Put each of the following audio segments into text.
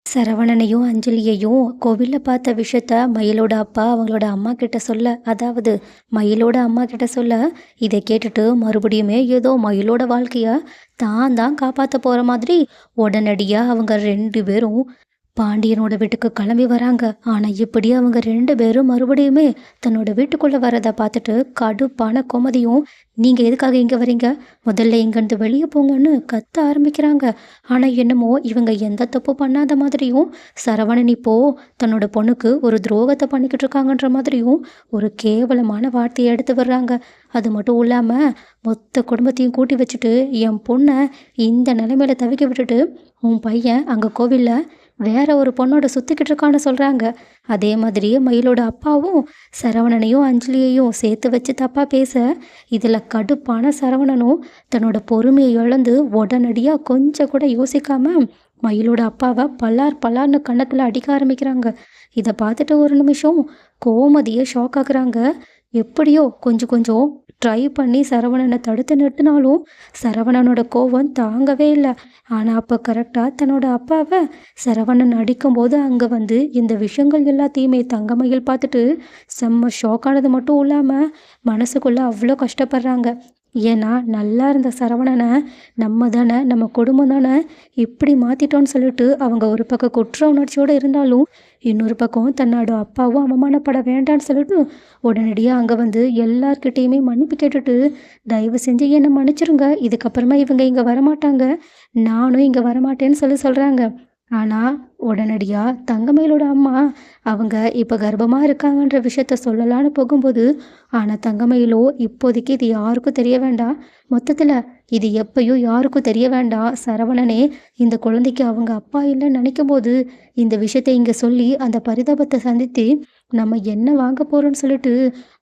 சரவணனையும் அஞ்சலியையும் கோவில்ல பார்த்த விஷயத்த மயிலோட அப்பா அவங்களோட அம்மா கிட்ட சொல்ல, அதாவது மயிலோட அம்மா கிட்ட சொல்ல, இதை கேட்டுட்டு மறுபடியுமே ஏதோ மயிலோட வாழ்க்கைய தான் தான் காப்பாற்ற போற மாதிரி உடனடியா அவங்க 2 பேரும் பாண்டியனோட வீட்டுக்கு கிளம்பி வராங்க. ஆனா இப்படி அவங்க 2 பேரும் மறுபடியுமே தன்னோட வீட்டுக்குள்ள வரத பார்த்துட்டு கடுப்பான கோமதியும், நீங்க எதுக்காக இங்க வரீங்க? முதல்ல இங்கிருந்து வெளியே போங்கன்னு கத்த ஆரம்பிக்கிறாங்க. ஆனா என்னமோ இவங்க எந்த தப்பு பண்ணாத மாதிரியும், சரவணன் இப்போ தன்னோட பொண்ணுக்கு ஒரு துரோகத்தை பண்ணிக்கிட்டு இருக்காங்கன்ற மாதிரியும் ஒரு கேவலமான வார்த்தையை எடுத்து வர்றாங்க. அது மட்டும் இல்லாம மொத்த குடும்பத்தையும் கூட்டி வச்சுட்டு என் பொண்ணை இந்த நிலைமையில தவிக்க விட்டுட்டு உன் பையன் அங்க கோவில்ல வேற ஒரு பொண்ணோட சுத்திக்கிட்டு இருக்கான்னு சொல்றாங்க. அதே மாதிரி மயிலோட அப்பாவும் சரவணனையும் அஞ்சலியையும் சேர்த்து வச்சு தப்பா பேச, இதுல கடுப்பான சரவணனும் தன்னோட பொறுமையை இழந்து உடனடியா கொஞ்சம் கூட யோசிக்காம மயிலோட அப்பாவை பல்லார் பல்லார்னு கன்னத்துல அடிக்க ஆரம்பிக்கிறாங்க. இதை பார்த்துட்டு ஒரு நிமிஷம் கோமதியை ஷாக் ஆகுறாங்க. எப்படியோ கொஞ்சம் கொஞ்சம் ட்ரை பண்ணி சரவணனை தடுத்து நிறுத்தினாலும் சரவணனோட கோவம் தாங்கவே இல்லை. ஆனால் அப்போ கரெக்டாக தன்னோட அப்பாவை சரவணன் அடிக்கும்போது அங்கே வந்து இந்த விஷயங்கள் எல்லாத்தையுமே தங்கமயில் பார்த்துட்டு செம்ம ஷாக்கானது மட்டும் இல்லாமல் மனசுக்குள்ளே அவ்வளோ கஷ்டப்படுறாங்க. ஏன்னா நல்லா இருந்த சரவணனை நம்ம குடும்பம் தானே இப்படி மாற்றிட்டோன்னு சொல்லிட்டு அவங்க ஒரு பக்கம் குற்ற உணர்ச்சியோடு இருந்தாலும் இன்னொரு பக்கம் தன்னோட அப்பாவும் அவமானப்பட வேண்டான்னு சொல்லிட்டு உடனடியாக அங்கே வந்து எல்லார்கிட்டேயுமே மன்னிப்பு கேட்டுட்டு, தயவு செஞ்சு என்னை மன்னிச்சிருங்க, இதுக்கப்புறமா இவங்க இங்கே வரமாட்டாங்க, நானும் இங்கே வரமாட்டேன்னு சொல்கிறாங்க. ஆனால் உடனடியாக தங்கமயிலோட அம்மா அவங்க இப்போ கர்ப்பமாக இருக்காங்கன்ற விஷயத்த சொல்லலான்னு போகும்போது, ஆனால் தங்கமயிலோ இப்போதைக்கு இது யாருக்கும் தெரிய வேண்டாம், மொத்தத்தில் இது எப்பயும் யாருக்கும் தெரிய வேண்டாம், சரவணனே இந்த குழந்தைக்கு அவங்க அப்பா இல்லைன்னு நினைக்கும் போது இந்த விஷயத்தை இங்கே சொல்லி அந்த பரிதாபத்தை சந்தித்து நம்ம என்ன வாங்க போகிறோன்னு சொல்லிட்டு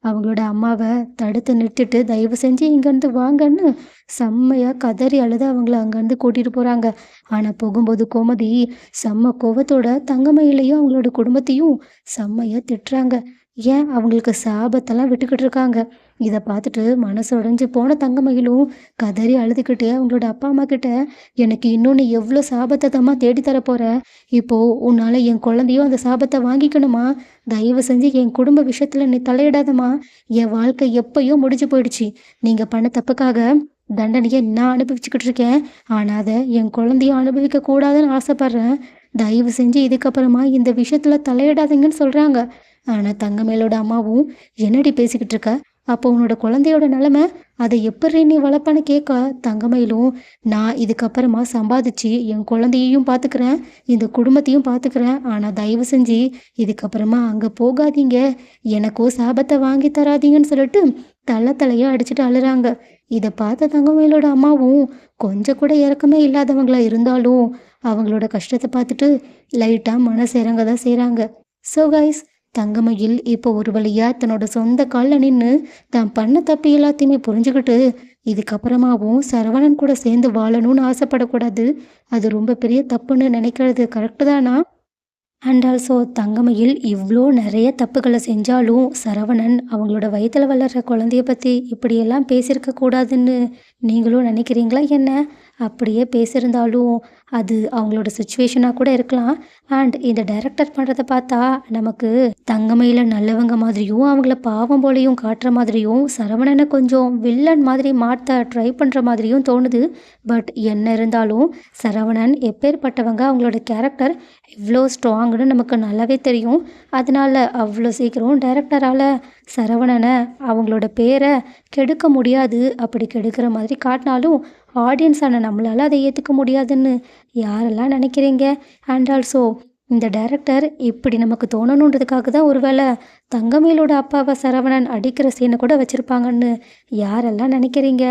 அவங்களோட அம்மாவை தடுத்து நிறுத்திட்டு தயவு செஞ்சு இங்கேருந்து வாங்கன்னு செம்மையாக கதறி அழுது அவங்கள அங்கேருந்து கூட்டிகிட்டு போகிறாங்க. ஆனால் போகும்போது கோமதி செம்ம கோவத்தோட தங்கமயிலையும் அவங்களோட குடும்பத்தையும் செம்மையாக திட்டுறாங்க. ஏன் அவங்களுக்கு சாபத்தெல்லாம் விட்டுக்கிட்டு இருக்காங்க. இதை பார்த்துட்டு மனசு உடைஞ்சு போன தங்கமயிலும் கதறி அழுதுகிட்டே அவங்களோட அப்பா அம்மா கிட்ட, எனக்கு இன்னொன்று எவ்வளோ சாபத்தை தம்மா தேடித்தர போற, இப்போ உன்னால என் குழந்தையும் அந்த சாபத்தை வாங்கிக்கணுமா, தயவு செஞ்சு என் குடும்ப விஷயத்துல நீ தலையிடாதம்மா, என் வாழ்க்கை எப்பயோ முடிஞ்சு போயிடுச்சு, நீங்க பண்ண தப்புக்காக தண்டனையை நான் அனுபவிச்சுக்கிட்டு இருக்கேன், ஆனால் அதை என் குழந்தையும் அனுபவிக்க கூடாதுன்னு ஆசைப்படுறேன், தயவு செஞ்சு இதுக்கப்புறமா இந்த விஷயத்துல தலையிடாதீங்கன்னு சொல்றாங்க. ஆனால் தங்கமேலோட அம்மாவும், என்னடி பேசிக்கிட்டு இருக்க, அப்போ உன்னோட குழந்தையோட நிலமை அதை எப்படி நீ வளர்ப்பான்னு கேட்க, தங்கமயிலும், நான் இதுக்கப்புறமா சம்பாதிச்சு என் குழந்தையையும் பார்த்துக்கிறேன், இந்த குடும்பத்தையும் பார்த்துக்கிறேன், ஆனால் தயவு செஞ்சு இதுக்கப்புறமா அங்கே போகாதீங்க, எனக்கோ சாபத்தை வாங்கி தராதீங்கன்னு சொல்லிட்டு தலையாக அடிச்சுட்டு அழுறாங்க. இதை பார்த்த தங்கமயிலோட அம்மாவும் கொஞ்சம் கூட இறக்கமே இல்லாதவங்களா இருந்தாலும் அவங்களோட கஷ்டத்தை பார்த்துட்டு லைட்டாக மனசு இறங்க தான் செய்கிறாங்க. ஸோ கைஸ், தங்கமயில் இப்போ ஒரு வழியா தன்னோட சொந்த காலில் நின்று தான் பண்ண தப்பு எல்லாத்தையுமே புரிஞ்சுக்கிட்டு இதுக்கப்புறமாவும் சரவணன் கூட சேர்ந்து வாழணும்னு ஆசைப்படக்கூடாது, அது ரொம்ப பெரிய தப்புன்னு நினைக்கிறது கரெக்டு தானா? அண்ட் ஆல்சோ தங்கமயில் இவ்வளோ நிறைய தப்புகளை செஞ்சாலும் சரவணன் அவங்களோட வயிற்றில் வளர்கிற குழந்தைய பற்றி இப்படியெல்லாம் பேசியிருக்க கூடாதுன்னு நீங்களும் நினைக்கிறீங்களா என்ன? அப்படியே பேசியிருந்தாலும் அது அவங்களோட சுச்சுவேஷனாக கூட இருக்கலாம். அண்ட் இந்த டைரக்டர் பண்ணுறத பார்த்தா நமக்கு தங்கமயில நல்லவங்க மாதிரியும் அவங்கள பாவம் போலையும் காட்டுற மாதிரியும் சரவணனை கொஞ்சம் வில்லன் மாதிரி மாற்ற ட்ரை பண்ணுற மாதிரியும் தோணுது. பட் என்ன இருந்தாலும் சரவணன் எப்பேற்பட்டவங்க, அவங்களோட கேரக்டர் இவ்வளோ ஸ்ட்ராங்குன்னு நமக்கு நல்லாவே தெரியும். அதனால அவ்வளோ சீக்கிரம் டைரக்டரால் சரவணனை அவங்களோட பேரை கெடுக்க முடியாது. அப்படி கெடுக்கிற மாதிரி காட்டினாலும் ஆடியன்ஸான நம்மளால் அதை ஏற்றுக்க முடியாதுன்னு யாரெல்லாம் நினைக்கிறீங்க? அண்ட் ஆல்சோ இந்த டைரக்டர் இப்படி நமக்கு தோணணுன்றதுக்காக தான் ஒருவேளை தங்கமயிலோட அப்பாவை சரவணன் அடிக்கிற சீனை கூட வச்சுருப்பாங்கன்னு யாரெல்லாம் நினைக்கிறீங்க?